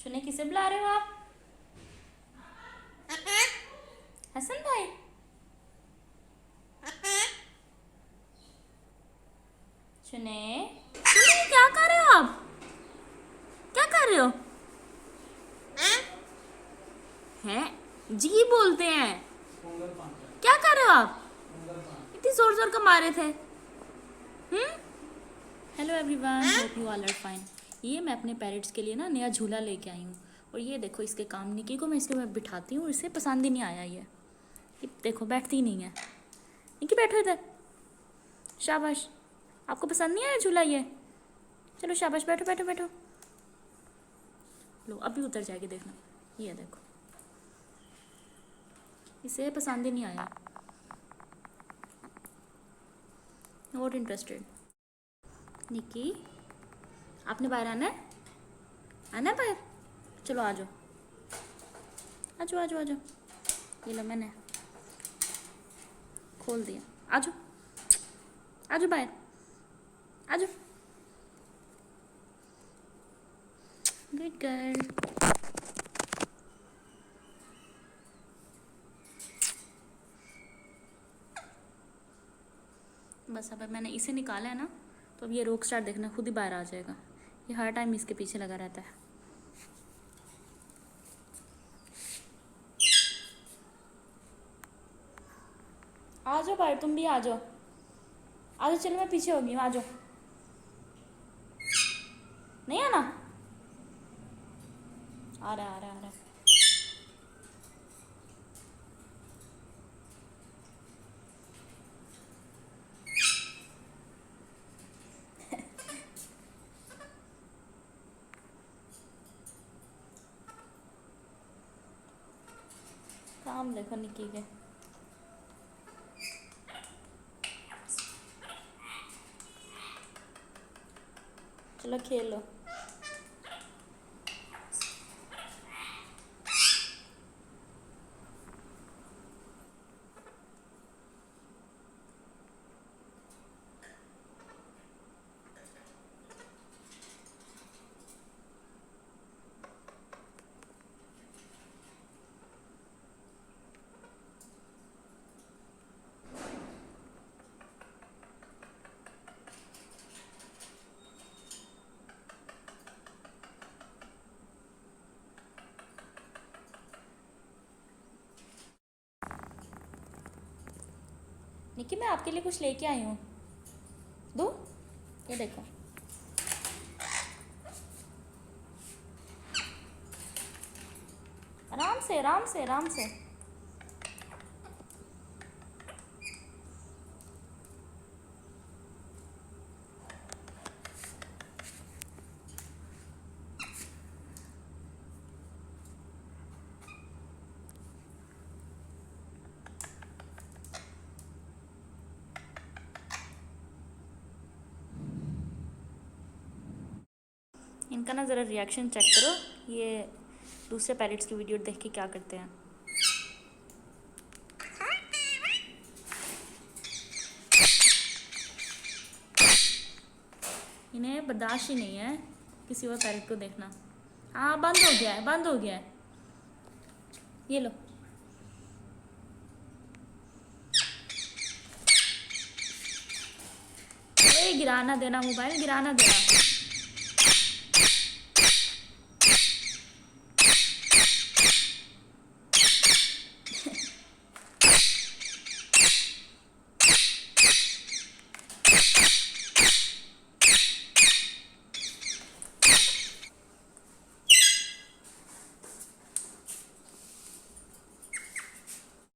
सुने किसे बुला रहे हो आप? हसन भाई? सुने सुने क्या कर रहे हो आप? क्या कर रहे हो? हैं जी बोलते हैं। क्या कर रहे हो आप? इतनी जोर जोर का मारे थे। Hello everyone, hope you all are fine. ये मैं अपने पेरेंट्स के लिए ना नया झूला लेके आई हूँ। और ये देखो इसके काम निकी को मैं इसके में बिठाती हूँ, इसे पसंद ही नहीं आया ये देखो बैठती ही नहीं है। निकी बैठो इधर। शाबाश। आपको पसंद नहीं आया झूला ये? चलो शाबाश, बैठो बैठो बैठो। लो अभी उतर जाएगी, देखना। ये देखो इसे पसंद ही नहीं आया। Not interested. निकी आपने बाहर आना है? आना है बाहर? चलो आ जाओ आ जाओ आ जाओ आ जाओ। ये लो मैंने खोल दिया। आ जाओ आ जाओ बाहर आ जाओ। Good girl. बस अब मैंने इसे निकाला है ना, तो अब ये रोक स्टार देखना खुद ही बाहर आ जाएगा। ये हर टाइम इसके पीछे लगा रहता है। आ जाओ बाहर, तुम भी आ जाओ आ जाओ। चलो मैं पीछे होगी, आ जाओ। नहीं आना? आ रहा है आ रहा है आ रहा है। काम देखो निकी के। चलो खेल लो। निकी मैं आपके लिए कुछ लेके आई हूँ, दो। ये देखो। आराम से आराम से आराम से। इनका ना ज़रा रिएक्शन चेक करो, ये दूसरे पैरेट्स की वीडियो देख के क्या करते हैं। इन्हें बर्दाश्त ही नहीं है किसी और पैरेट को देखना। हाँ बंद हो गया है, बंद हो गया है। ये लो। गिराना देना, मोबाइल गिराना देना।